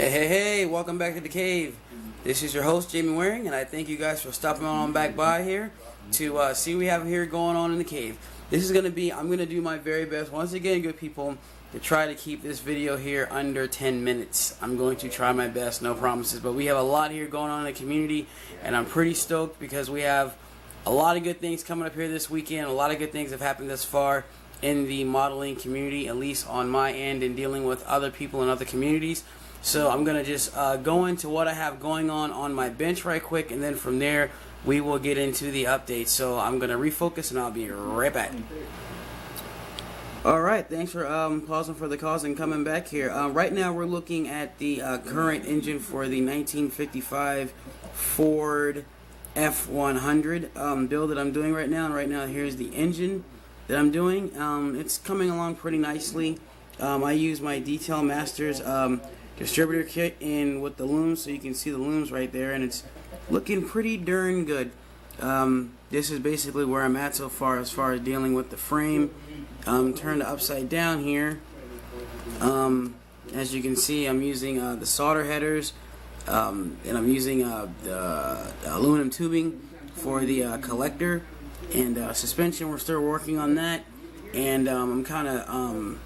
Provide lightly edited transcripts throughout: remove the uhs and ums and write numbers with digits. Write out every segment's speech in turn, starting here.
Hey, welcome back to the cave. This is your host, Jamie Waring, and I thank you guys for stopping on back by here to see what we have here going on in the cave. This is going to be, I'm going to do my very best, once again, good people, to try to keep this video here under 10 minutes. I'm going to try my best, no promises, but we have a lot here going on in the community, and I'm pretty stoked because we have a lot of good things coming up here this weekend. A lot of good things have happened thus far in the modeling community, at least on my end, and dealing with other people in other communities. So I'm going to just go into what I have going on my bench right quick, and then from there we will get into the updates. So I'm going to refocus and I'll be right back. Alright, thanks for pausing for the cause and coming back here. Right now we're looking at the current engine for the 1955 Ford F100 build that I'm doing right now. And right now here's the engine that I'm doing. It's coming along pretty nicely. I use my Detail Masters distributor kit in with the looms, so you can see the looms right there, and it's looking pretty darn good. This is basically where I'm at so far as dealing with the frame. Turned upside down here. As you can see, I'm using the solder headers, and I'm using the aluminum tubing for the collector, and suspension, we're still working on that. And I'm kind of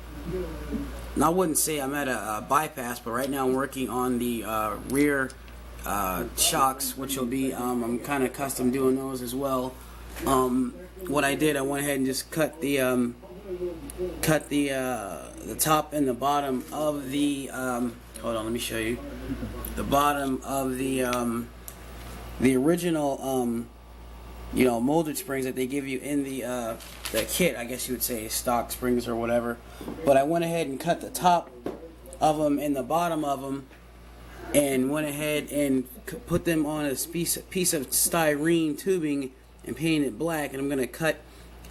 I wouldn't say I'm at a bypass, but right now I'm working on the rear shocks, which will be, I'm kind of custom doing those as well. What I did, I went ahead and just cut the top and the bottom of the, hold on, let me show you, the bottom of the original, molded springs that they give you in the kit, I guess you would say stock springs or whatever. But I went ahead and cut the top of them and the bottom of them, and went ahead and put them on a piece of styrene tubing and painted it black. And I'm going to cut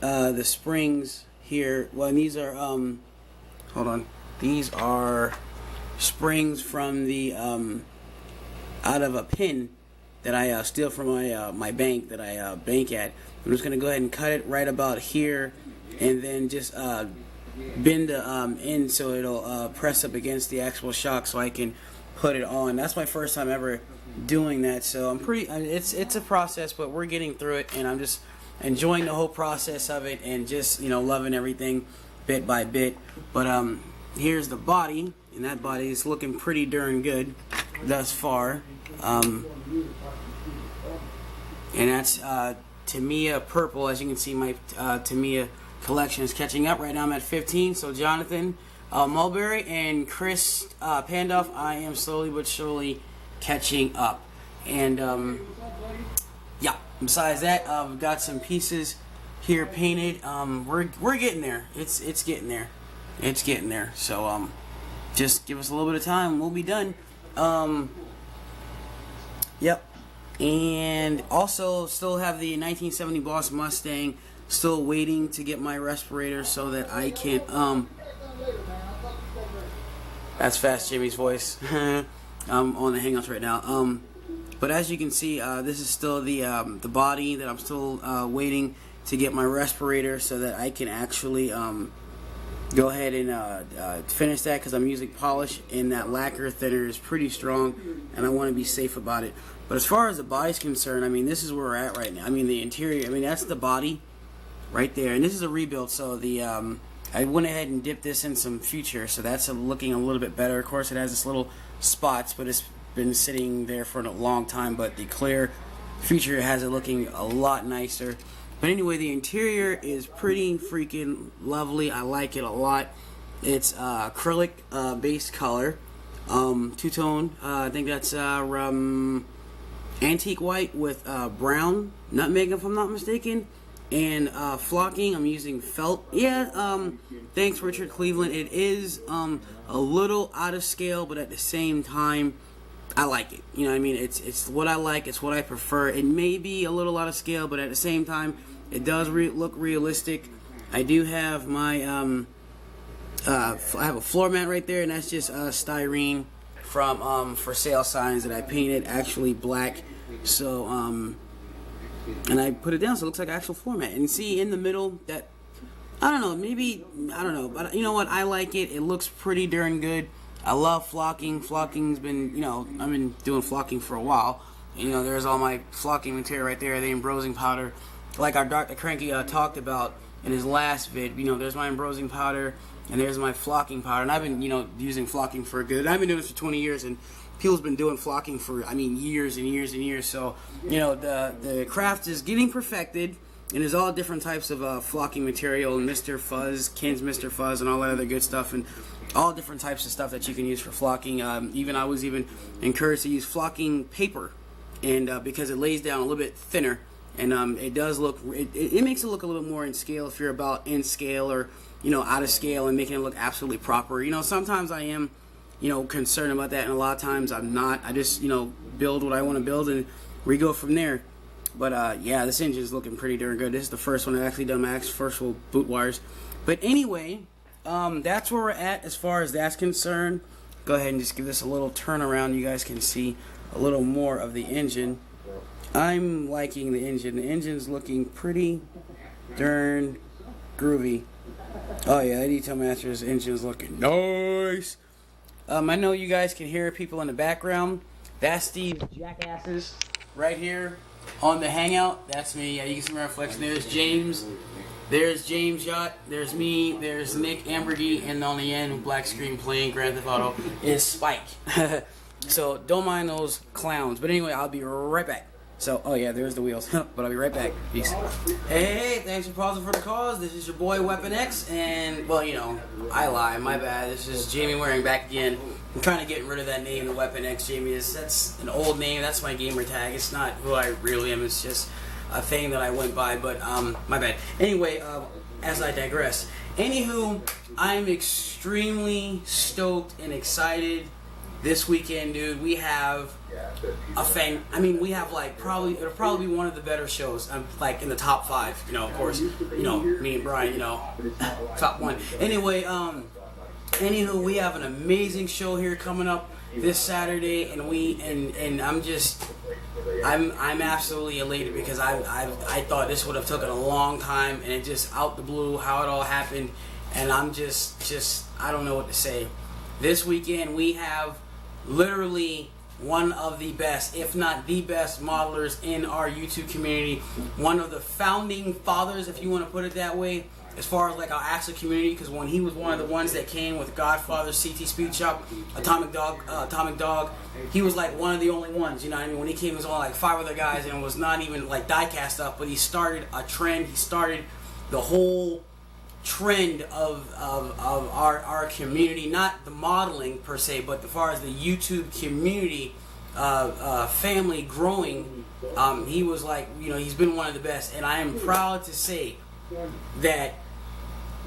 the springs here. Well, and these are hold on. These are springs from the out of a pin that I steal from my bank that I bank at. I'm just going to go ahead and cut it right about here, and then just bend the end so it'll press up against the actual shock so I can put it on. That's my first time ever doing that, so I'm pretty, it's a process, but we're getting through it, and I'm just enjoying the whole process of it, and just, loving everything bit by bit. But here's the body, and that body is looking pretty darn good thus far. And that's Tamiya purple. As you can see, my Tamiya collection is catching up. Right now I'm at 15. So Jonathan Mulberry and Chris Pandoff, I am slowly but surely catching up. And yeah, besides that, we've got some pieces here painted. We're getting there. It's getting there. It's getting there. So just give us a little bit of time, we'll be done. Yep. And also still have the 1970 Boss Mustang, still waiting to get my respirator so that I can that's Fast Jimmy's voice. I'm on the Hangouts right now. But as you can see, this is still the body that I'm still waiting to get my respirator so that I can actually go ahead and finish that, because I'm using polish, and that lacquer thinner is pretty strong, and I want to be safe about it. But as far as the body's concerned, I mean, this is where we're at right now. I mean, the interior, I mean, that's the body right there, and this is a rebuild, so the I went ahead and dipped this in some Future, so that's looking a little bit better. Of course, it has this little spots, but it's been sitting there for a long time, but the clear Future has it looking a lot nicer. But anyway, the interior is pretty freaking lovely. I like it a lot. It's acrylic based color, two-tone. I think that's antique white with brown nutmeg, if I'm not mistaken, and flocking. I'm using felt. Yeah, thanks Richard Cleveland. It is a little out of scale, but at the same time, I like it. You know what I mean? It's what I like. It's what I prefer. It may be a little out of scale, but at the same time, it does look realistic. I do have my I have a floor mat right there, and that's just styrene from for sale signs that I painted actually black. So and I put it down so it looks like an actual floor mat. And see in the middle that, I don't know, maybe, I don't know, but you know what, I like it. It looks pretty darn good. I love flocking. Flocking's been, I've been doing flocking for a while. There's all my flocking material right there, the embrosing powder. Like our Dr. Cranky talked about in his last vid, there's my embrosing powder and there's my flocking powder. And I've been, using flocking for I've been doing this for 20 years, and people's been doing flocking for, years and years and years. So, the craft is getting perfected, and there's all different types of flocking material, and Mr. Fuzz, Ken's Mr. Fuzz, and all that other good stuff, and all different types of stuff that you can use for flocking. I was even encouraged to use flocking paper, and because it lays down a little bit thinner, and it does look, it makes it look a little bit more in scale if you're about in scale or, out of scale, and making it look absolutely proper. Sometimes I am, concerned about that, and a lot of times I'm not. I just, build what I want to build, and we go from there. But yeah, this engine is looking pretty darn good. This is the first one I've actually done my first full boot wires. But anyway, that's where we're at as far as that's concerned. Go ahead and just give this a little turnaround. You guys can see a little more of the engine. I'm liking the engine. The engine's looking pretty darn groovy. Oh yeah, that Detail Master's engine is looking nice. I know you guys can hear people in the background. That's these jackasses right here on the hangout. That's me. Yeah, you can see my reflection. There's James. There's James Yacht. There's me. There's Nick Ambergy. And on the end, black screen playing Grand Theft Auto is Spike. So don't mind those clowns. But anyway, I'll be right back. So, oh yeah, there's the wheels. But I'll be right back. Peace. Hey, thanks for pausing for the cause. This is your boy Weapon X, and well, I lie. My bad. This is Jamie Waring back again. I'm trying to get rid of that name, the Weapon X. Jamie that's an old name. That's my gamer tag. It's not who I really am. It's just a thing that I went by. But my bad. Anyway, as I digress. Anywho, I'm extremely stoked and excited. This weekend, dude, we have we have it'll probably be one of the better shows. Like in the top 5, of course, me and Brian, top 1. Anyway, anywho, we have an amazing show here coming up this Saturday, and I'm absolutely elated because I thought this would have taken a long time, and it just out the blue how it all happened, and I'm just I don't know what to say. This weekend we have literally one of the best, if not the best, modelers in our YouTube community. One of the founding fathers, if you want to put it that way, as far as our actual community, because when he was one of the ones that came with Godfather, CT Speed Shop, Atomic Dog, he was one of the only ones, when he came, it was only 5 other guys, and it was not even die-cast stuff, but he started a trend. He started the whole trend of our community, not the modeling per se, but as far as the YouTube community family growing. He was he's been one of the best, and I am proud to say that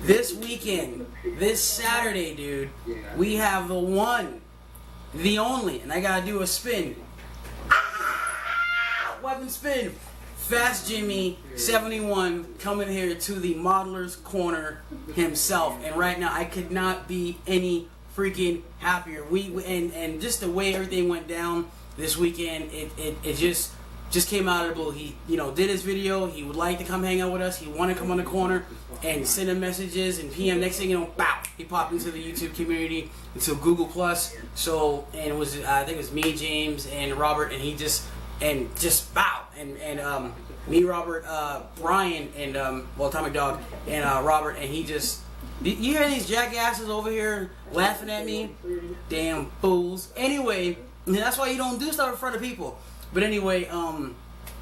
this weekend, this Saturday, dude, we have the one, the only, and I gotta do a spin. Weapon spin. fastjimmy71 coming here to the Modelers Corner himself, and right now I could not be any freaking happier. And just the way everything went down this weekend, it just came out of the blue. He did his video. He would like to come hang out with us. He wanted to come on the corner and send him messages and PM. Next thing you know, bow, he popped into the YouTube community, into Google Plus. So, and it was I think it was me, James, and Robert, and he just bow, and me, Robert, Brian, and Atomic Dog, and Robert, and he just, you hear these jackasses over here laughing at me? Damn fools. Anyway, that's why you don't do stuff in front of people. But anyway,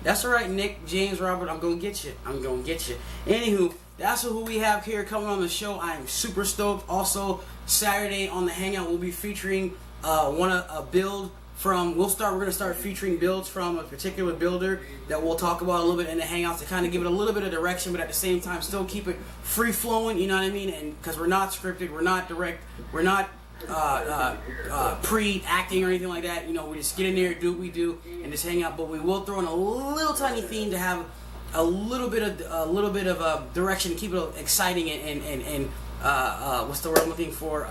that's alright, Nick, James, Robert, I'm gonna get you. Anywho, that's who we have here coming on the show. I am super stoked. Also, Saturday on the Hangout, we'll be featuring a build from, we're going to start featuring builds from a particular builder that we'll talk about a little bit in the Hangouts to kind of give it a little bit of direction, but at the same time still keep it free flowing, you know what I mean? And because we're not scripted, we're not direct, we're not pre-acting or anything like that. We just get in there, do what we do, and just hang out. But we will throw in a little tiny theme to have a little bit of direction to keep it exciting and what's the word I'm looking for?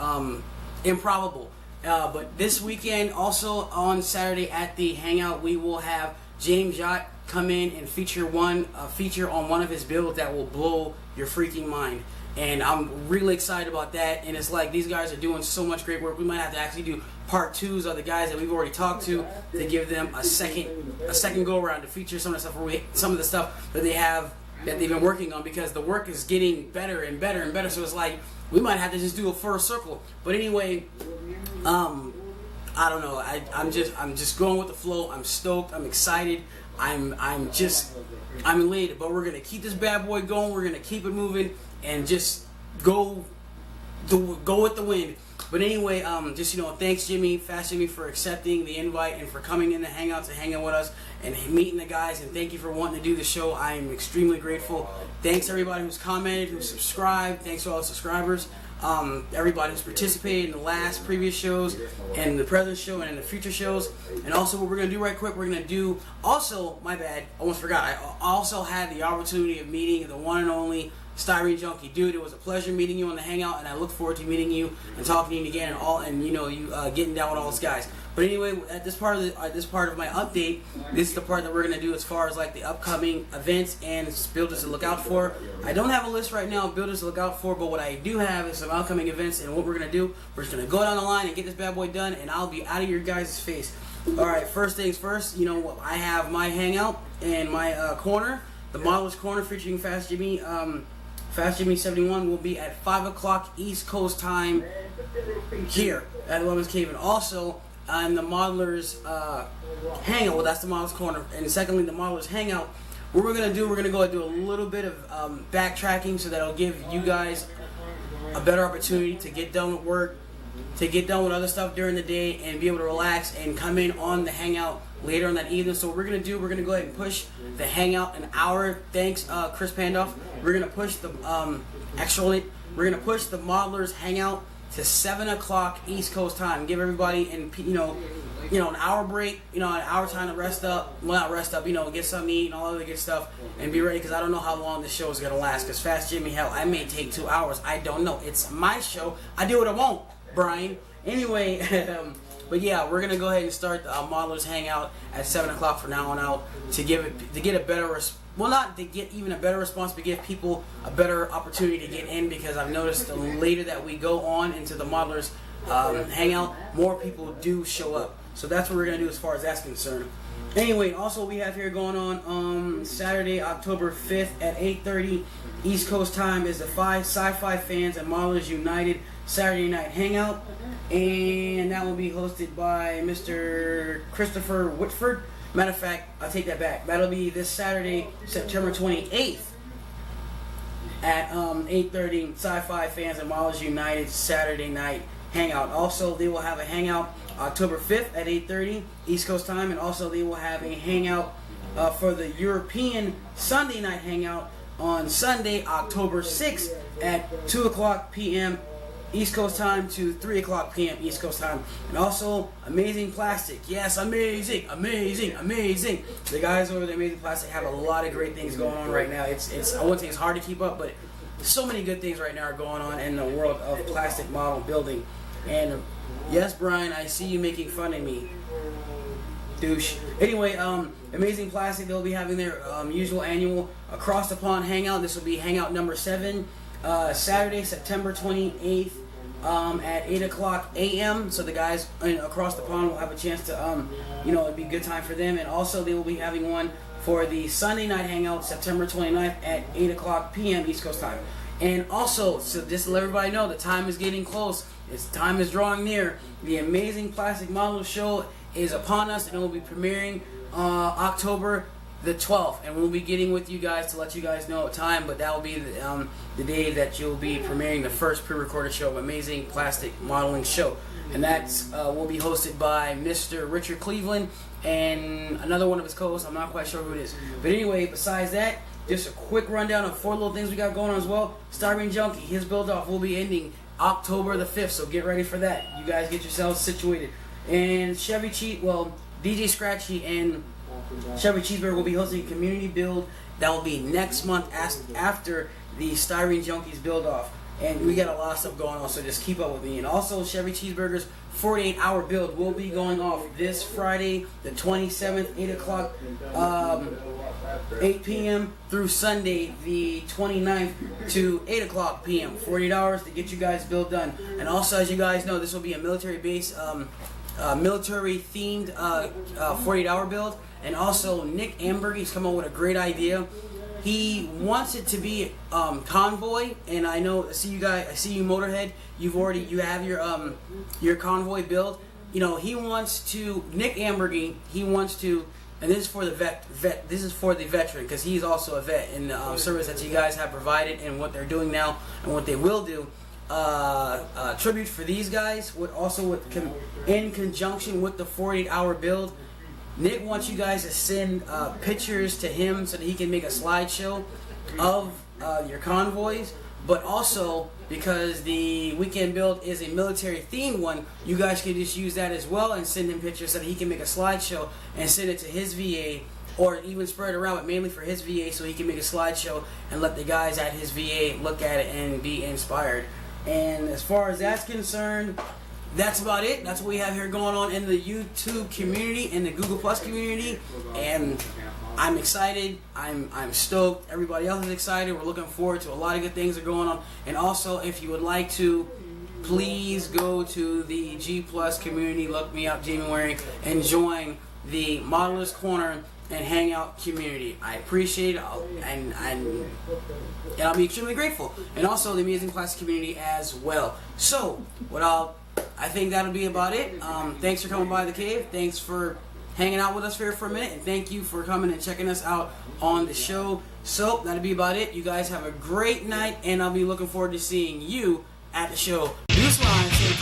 Improbable. But this weekend, also on Saturday at the Hangout, we will have James Yacht come in and feature on one of his builds that will blow your freaking mind. and I'm really excited about that. And it's like these guys are doing so much great work. We might have to actually do part 2s of the guys that we've already talked to give them a second go around to feature some of the stuff that they've been working on, because the work is getting better and better and better. So it's like we might have to just do a full circle. But anyway, I don't know. I'm just going with the flow. I'm stoked. I'm excited. I'm elated. But we're gonna keep this bad boy going. We're gonna keep it moving and just go with the wind. But anyway, thanks Fast Jimmy, for accepting the invite and for coming in the hangouts and hanging with us and meeting the guys. And thank you for wanting to do the show. I am extremely grateful. Thanks everybody who's commented, who's subscribed. Thanks to all the subscribers. Everybody who's participated in the last previous shows and the present show and in the future shows. And also what we're going to do right quick, we're going to do, also, my bad, almost forgot, I also had the opportunity of meeting the one and only Styrene Junkie. Dude, it was a pleasure meeting you on the hangout, and I look forward to meeting you and talking to you again and getting down with all those guys. But anyway, at this part of my update, this is the part that we're gonna do as far as like the upcoming events and builders to look out for. I don't have a list right now of builders to look out for, but what I do have is some upcoming events. And what we're gonna do, we're just gonna go down the line and get this bad boy done, and I'll be out of your guys' face. All right, first things first. I have my hangout and my corner, the Modelers Corner, featuring Fast Jimmy. fastjimmy71 will be at 5 o'clock East Coast time here at Lemons Cave. And also on the Modelers Hangout, well, that's the Modelers Corner. And secondly, the Modelers Hangout, what we're going to do, we're going to go and do a little bit of backtracking, so that'll give you guys a better opportunity to get done with work, to get done with other stuff during the day, and be able to relax and come in on the hangout later on that evening. So what we're going to do, we're going to go ahead and push the hangout an hour. Thanks, Chris Pandoff. We're going to push the we're going to push the Modelers Hangout to 7 o'clock East Coast time. Give everybody an hour break, an hour time to rest up. Well, not rest up, get something to eat and all other good stuff, and be ready, because I don't know how long this show is going to last. Because Fast Jimmy, hell, I may take 2 hours. I don't know. It's my show. I do what I want, Brian. Anyway, but yeah, we're gonna go ahead and start the Modelers Hangout at 7 o'clock from now on out to get a better not to get even a better response, but give people a better opportunity to get in, because I've noticed the later that we go on into the Modelers Hangout, more people do show up. So that's what we're gonna do as far as that's concerned. Anyway, also we have here going on Saturday, October 5th at 8:30 East Coast time is the Sci-Fi Fans and Modelers United Saturday Night Hangout, and that will be hosted by Mr. Christopher Whitford. Matter of fact, I'll take that back. That'll be this Saturday, September 28th at 8:30 Sci-Fi Fans and Modelers United Saturday Night Hangout. Also, they will have a hangout October 5th at 8:30 East Coast time, and also they will have a hangout for the European Sunday Night Hangout on Sunday, October 6th at 2 o'clock p.m. East Coast time to 3 o'clock p.m. East Coast time. And also, Amazing Plastic. Yes, amazing. The guys over at Amazing Plastic have a lot of great things going on right now. It's I wouldn't say it's hard to keep up, but so many good things right now are going on in the world of plastic model building. And yes, Brian, I see you making fun of me, douche. Anyway, Amazing Plastic, they'll be having their usual annual Across the Pond Hangout. This will be Hangout number 7, Saturday, September 28th. At 8 o'clock a.m. So the guys across the pond will have a chance to, it'll be a good time for them. And also they will be having one for the Sunday night hangout, September 29th at 8 o'clock p.m. East Coast time. And also, so just to let everybody know, the time is getting close. Time is drawing near. The Amazing Plastic Model Show is upon us, and it will be premiering October the 12th, and we'll be getting with you guys to let you guys know what time, but that will be the day that you'll be premiering the first pre-recorded show of Amazing Plastic Modeling Show. And that's will be hosted by Mr. Richard Cleveland and another one of his co-hosts. I'm not quite sure who it is. But anyway, besides that, just a quick rundown of 4 little things we got going on as well. Styrene Junkie, his build-off will be ending October the 5th, so get ready for that. You guys get yourselves situated. And DJ Scratchy and Chevy Cheeseburger will be hosting a community build that will be next month after the Styrene Junkies build off. and we got a lot of stuff going on, so just keep up with me. And also, Chevy Cheeseburgers 48-hour build will be going off this Friday, the 27th, 8 o'clock, 8 p.m. through Sunday, the 29th to 8 o'clock p.m. 48 hours to get you guys build done. And also, as you guys know, this will be a military base, military themed 48-hour build. And also, Nick Ambergy's come up with a great idea. He wants it to be convoy, and I know, I see you Motorhead. You have your convoy build. You know, he wants to, Nick Ambergy. He wants to, and this is for the vet. This is for the veteran, because he's also a vet in the service that you guys have provided and what they're doing now and what they will do. Tribute for these guys, in conjunction with the 48-hour build. Nick wants you guys to send pictures to him so that he can make a slideshow of your convoys. But also, because the weekend build is a military themed one, you guys can just use that as well and send him pictures so that he can make a slideshow and send it to his VA, or even spread it around, but mainly for his VA, so he can make a slideshow and let the guys at his VA look at it and be inspired. And as far as that's concerned, that's about it. That's what we have here going on in the YouTube community and the Google Plus community. And I'm excited. I'm stoked. Everybody else is excited. We're looking forward to a lot of good things that are going on. And also, if you would like to, please go to the G Plus community. Look me up, January, and join the Modelers Corner and Hangout community. I appreciate it, and I'll be extremely grateful. And also the Amazing Classic community as well. So, I think that'll be about it. Thanks for coming by the cave. Thanks for hanging out with us here for a minute. And thank you for coming and checking us out on the show. So, that'll be about it. You guys have a great night, and I'll be looking forward to seeing you at the show. Use line, say